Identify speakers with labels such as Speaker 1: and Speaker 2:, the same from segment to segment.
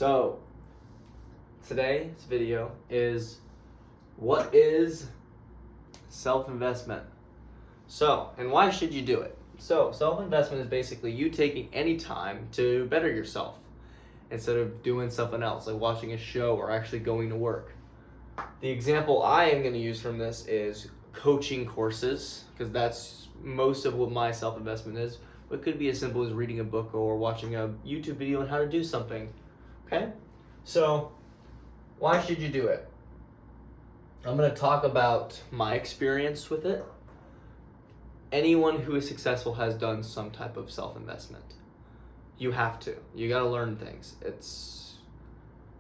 Speaker 1: So, today's video is what is self-investment? And why should you do it? So, self-investment is basically you taking any time to better yourself instead of doing something else, like watching a show or actually going to work. The example I am going to use from this is coaching courses, because that's most of what my self-investment is. But it could be as simple as reading a book or watching a YouTube video on how to do something. Okay? So, why should you do it? I'm going to talk about my experience with it. Anyone who is successful has done some type of self-investment. You have to. You got to learn things.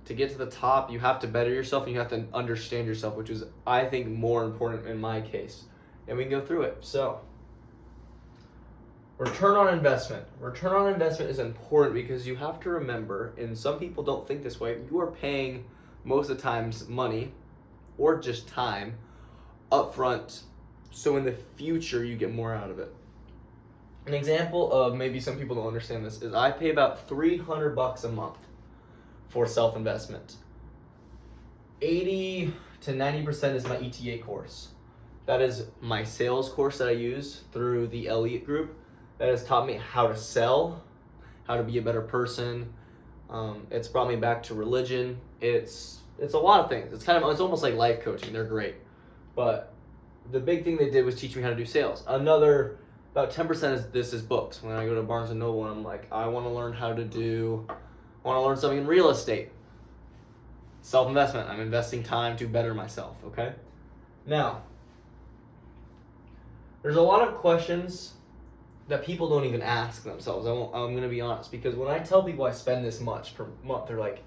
Speaker 1: To get to the top, you have to better yourself and you have to understand yourself, which is, I think, more important in my case. And we can go through it. So, return on investment. Return on investment is important because you have to remember, and some people don't think this way, you are paying most of the times money or just time up front, so in the future you get more out of it. An example of maybe some people don't understand this is I pay about $300 a month for self-investment. 80 to 90% is my ETA course. That is my sales course that I use through the Elliott Group. That has taught me how to sell, how to be a better person. It's brought me back to religion. It's a lot of things. It's almost like life coaching. They're great. But the big thing they did was teach me how to do sales. Another, about 10% of this is books. When I go to Barnes & Noble and I'm like, I want to learn something in real estate. Self-investment. I'm investing time to better myself, okay? Now, there's a lot of questions that people don't even ask themselves. I'm going to be honest, because when I tell people I spend this much per month, they're like,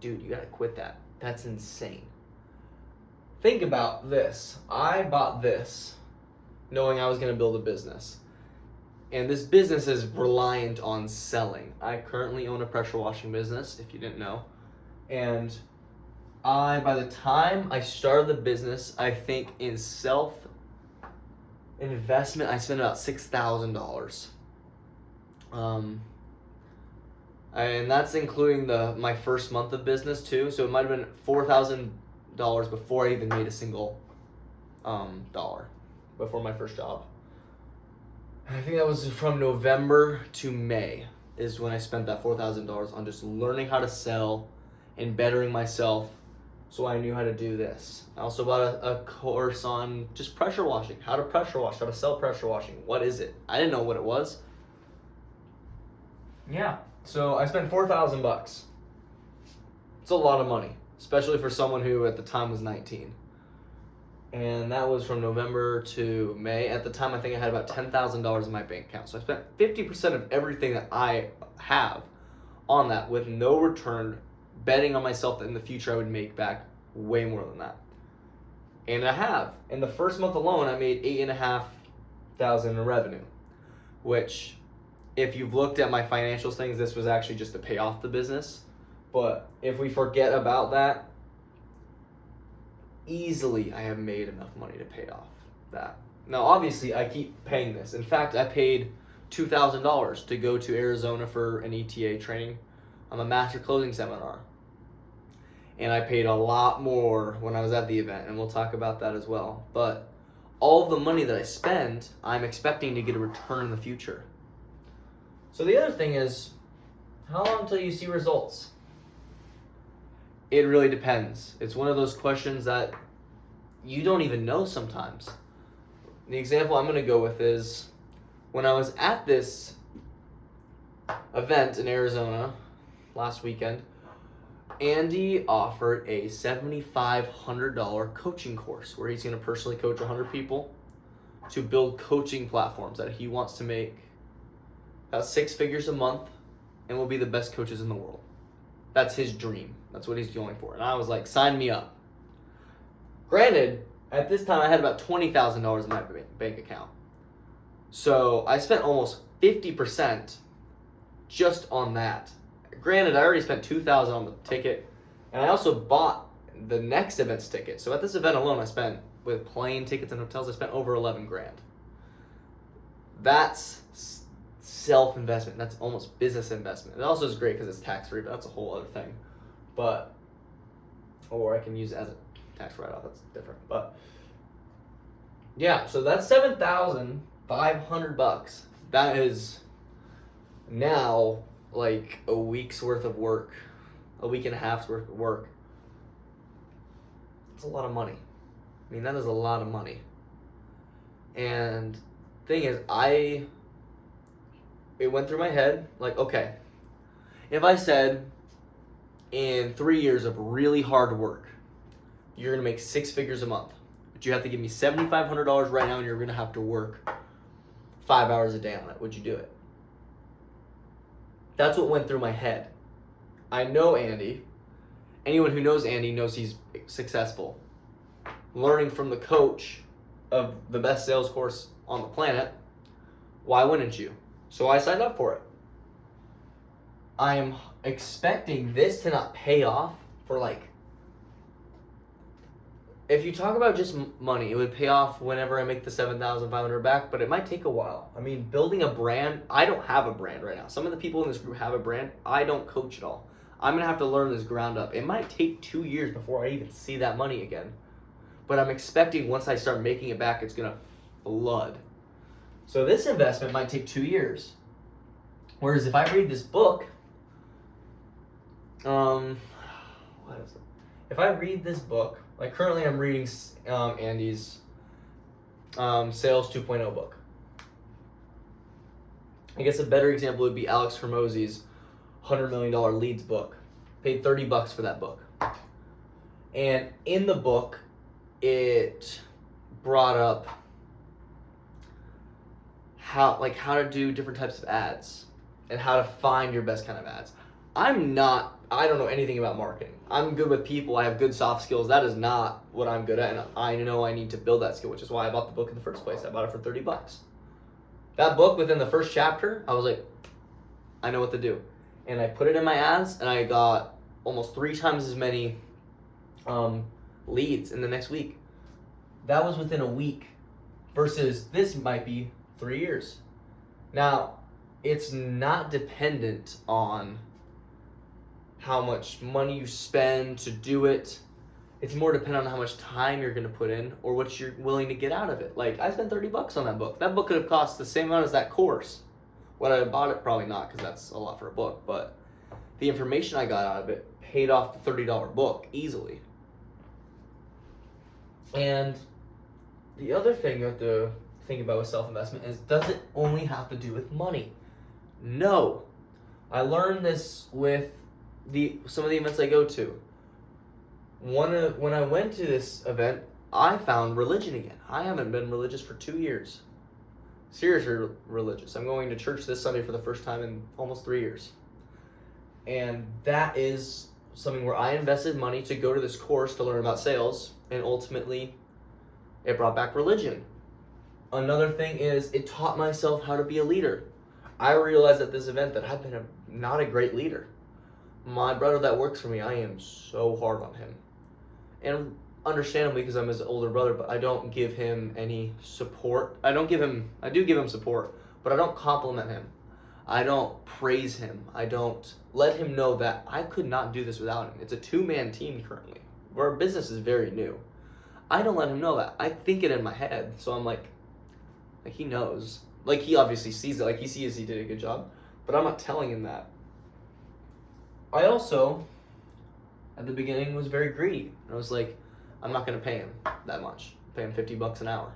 Speaker 1: dude, you got to quit that. That's insane. Think about this. I bought this knowing I was going to build a business. And this business is reliant on selling. I currently own a pressure washing business, if you didn't know. And by the time I started the business, I think in self-investment, I spent about $6,000. And that's including my first month of business too. So it might have been $4,000 before I even made a single dollar, before my first job. I think that was from November to May is when I spent that $4,000 on just learning how to sell and bettering myself, so I knew how to do this. I also bought a course on just pressure washing, how to pressure wash, how to sell pressure washing. What is it? I didn't know what it was. Yeah, so I spent $4,000. It's a lot of money, especially for someone who at the time was 19. And that was from November to May. At the time, I think I had about $10,000 in my bank account. So I spent 50% of everything that I have on that with no return, betting on myself that in the future I would make back way more than that. And I have. In the first month alone, I made $8,500 in revenue, which, if you've looked at my financials things, this was actually just to pay off the business. But if we forget about that, easily I have made enough money to pay off that. Now, obviously, I keep paying this. In fact, I paid $2,000 to go to Arizona for an ETA training on a master closing seminar. And I paid a lot more when I was at the event, and we'll talk about that as well. But all of the money that I spend, I'm expecting to get a return in the future. So the other thing is, how long until you see results? It really depends. It's one of those questions that you don't even know sometimes. The example I'm going to go with is when I was at this event in Arizona last weekend, Andy offered a $7,500 coaching course where he's going to personally coach 100 people to build coaching platforms that he wants to make about 6 figures a month and will be the best coaches in the world. That's his dream. That's what he's going for. And I was like, sign me up. Granted, at this time I had about $20,000 in my bank account. So I spent almost 50% just on that. Granted, I already spent $2,000 on the ticket, and I also bought the next event's ticket. So at this event alone, I spent, with plane tickets and hotels, I spent over $11,000. That's self-investment. That's almost business investment. It also is great because it's tax-free, but that's a whole other thing. But, or I can use it as a tax write-off. That's different. But yeah, so that's $7,500. That is now like a week's worth of work, a week and a half's worth of work. It's a lot of money. I mean, that is a lot of money. And thing is, it went through my head, like, okay, if I said in 3 years of really hard work, you're going to make 6 figures a month, but you have to give me $7,500 right now and you're going to have to work 5 hours a day on it, would you do it? That's what went through my head. I know Andy. Anyone who knows Andy knows he's successful. Learning from the coach of the best sales course on the planet, why wouldn't you? So I signed up for it. I am expecting this to not pay off for like, if you talk about just money, it would pay off whenever I make the $7,500 back, but it might take a while. I mean, building a brand, I don't have a brand right now. Some of the people in this group have a brand. I don't coach at all. I'm going to have to learn this ground up. It might take 2 years before I even see that money again. But I'm expecting once I start making it back, it's going to flood. So this investment might take 2 years. Whereas if I read this book, what is it? If I read this book, like currently I'm reading Andy's Sales 2.0 book. I guess a better example would be Alex Hormozy's $100 million leads book. Paid $30 for that book. And in the book, it brought up how to do different types of ads and how to find your best kind of ads. I don't know anything about marketing. I'm good with people. I have good soft skills. That is not what I'm good at, and I know I need to build that skill, which is why I bought the book in the first place. I bought it for $30. That book, within the first chapter, I was like, I know what to do. And I put it in my ads, and I got almost 3 times as many leads in the next week. That was within a week, versus this might be 3 years. Now, it's not dependent on how much money you spend to do it. It's more dependent on how much time you're going to put in or what you're willing to get out of it. Like, I spent $30 on that book. That book could have cost the same amount as that course. Would I have bought it? Probably not, because that's a lot for a book. But the information I got out of it paid off the $30 book easily. And the other thing you have to think about with self-investment is, does it only have to do with money? No. I learned this with some of the events I go to. When I went to this event, I found religion again. I haven't been religious for 2 years. Seriously religious. I'm going to church this Sunday for the first time in almost 3 years. And that is something where I invested money to go to this course to learn about sales, and ultimately it brought back religion. Another thing is, it taught myself how to be a leader. I realized at this event that I've been not a great leader. My brother that works for me, I am so hard on him. And understandably, because I'm his older brother, but I don't give him any support. I do give him support, but I don't compliment him. I don't praise him. I don't let him know that I could not do this without him. It's a 2-man team currently. Our business is very new. I don't let him know that. I think it in my head, so I'm like he knows. Like, he obviously sees it. Like, he sees he did a good job, but I'm not telling him that. I also, at the beginning, was very greedy. I was like, I'm not going to pay him that much. Pay him $50 an hour.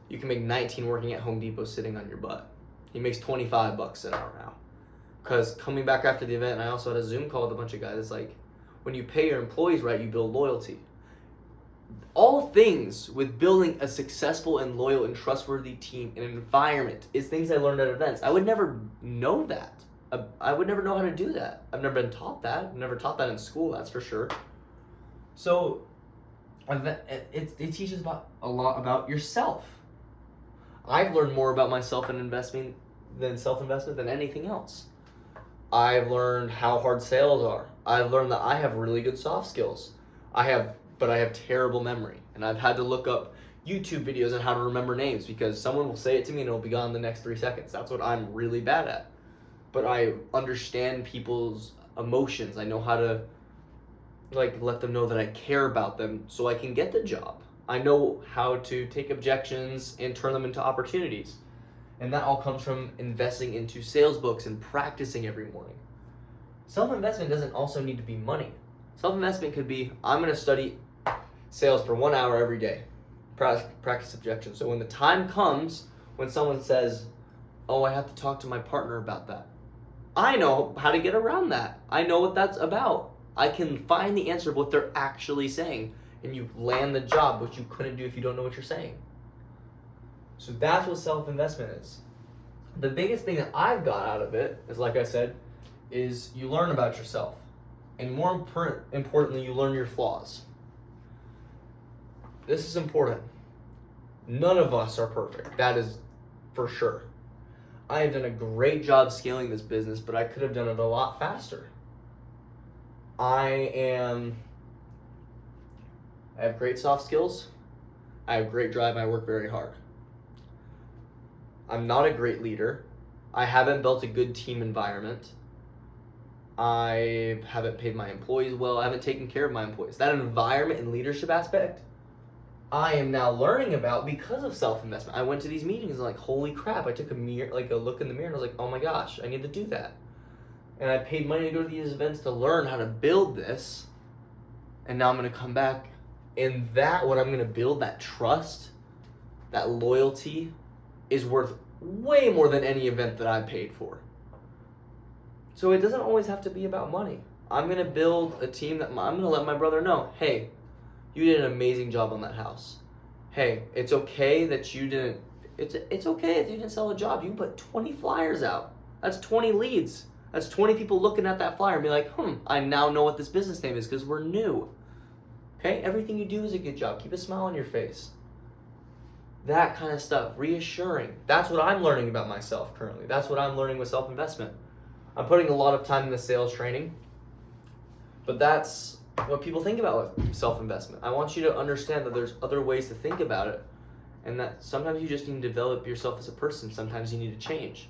Speaker 1: You can make 19 working at Home Depot sitting on your butt. He makes $25 an hour now. Because coming back after the event, I also had a Zoom call with a bunch of guys. It's like, when you pay your employees right, you build loyalty. All things with building a successful and loyal and trustworthy team and environment is things I learned at events. I would never know that. I would never know how to do that. I've never been taught that. I've never taught that in school, that's for sure. So it teaches a lot about yourself. I've learned more about myself and investing than self-investment than anything else. I've learned how hard sales are. I've learned that I have really good soft skills. But I have terrible memory. And I've had to look up YouTube videos on how to remember names, because someone will say it to me and it'll be gone in the next 3 seconds. That's what I'm really bad at. But I understand people's emotions. I know how to like let them know that I care about them so I can get the job. I know how to take objections and turn them into opportunities. And that all comes from investing into sales books and practicing every morning. Self-investment doesn't also need to be money. Self-investment could be, I'm going to study sales for 1 hour every day. Practice objections. So when the time comes when someone says, oh, I have to talk to my partner about that, I know how to get around that. I know what that's about. I can find the answer of what they're actually saying. And you land the job, which you couldn't do if you don't know what you're saying. So that's what self-investment is. The biggest thing that I've got out of it is, like I said, is you learn about yourself. And more importantly, you learn your flaws. This is important. None of us are perfect. That is for sure. I have done a great job scaling this business, but I could have done it a lot faster. I have great soft skills. I have great drive. I work very hard. I'm not a great leader. I haven't built a good team environment. I haven't paid my employees well. I haven't taken care of my employees. That environment and leadership aspect, I am now learning about because of self-investment. I went to these meetings and like, holy crap, I took a look in the mirror and I was like, oh my gosh, I need to do that. And I paid money to go to these events to learn how to build this. And now I'm going to come back, and what I'm going to build, that trust, that loyalty, is worth way more than any event that I paid for. So it doesn't always have to be about money. I'm going to build a team that I'm going to let my brother know, hey, you did an amazing job on that house. Hey, it's okay that you didn't, it's okay if you didn't sell a job. You put 20 flyers out. That's 20 leads. That's 20 people looking at that flyer and be like, I now know what this business name is because we're new. Okay, everything you do is a good job. Keep a smile on your face. That kind of stuff, reassuring. That's what I'm learning about myself currently. That's what I'm learning with self-investment. I'm putting a lot of time in the sales training, but that's what people think about with self-investment. I want you to understand that there's other ways to think about it, and that sometimes you just need to develop yourself as a person. Sometimes you need to change.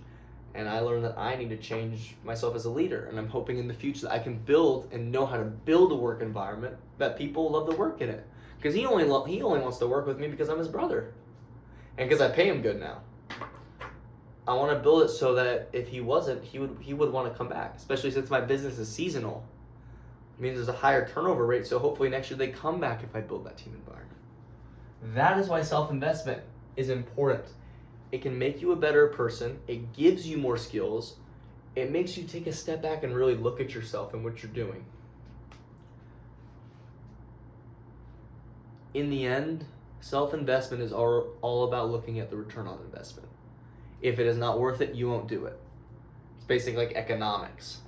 Speaker 1: And I learned that I need to change myself as a leader, and I'm hoping in the future that I can build and know how to build a work environment that people love to work in it. Because he only wants to work with me because I'm his brother. And because I pay him good now. I want to build it so that if he wasn't, he would want to come back. Especially since my business is seasonal. It means there's a higher turnover rate, so hopefully next year they come back if I build that team environment. That is why self-investment is important. It can make you a better person. It gives you more skills. It makes you take a step back and really look at yourself and what you're doing. In the end, self-investment is all about looking at the return on investment. If it is not worth it, you won't do it. It's basically like economics.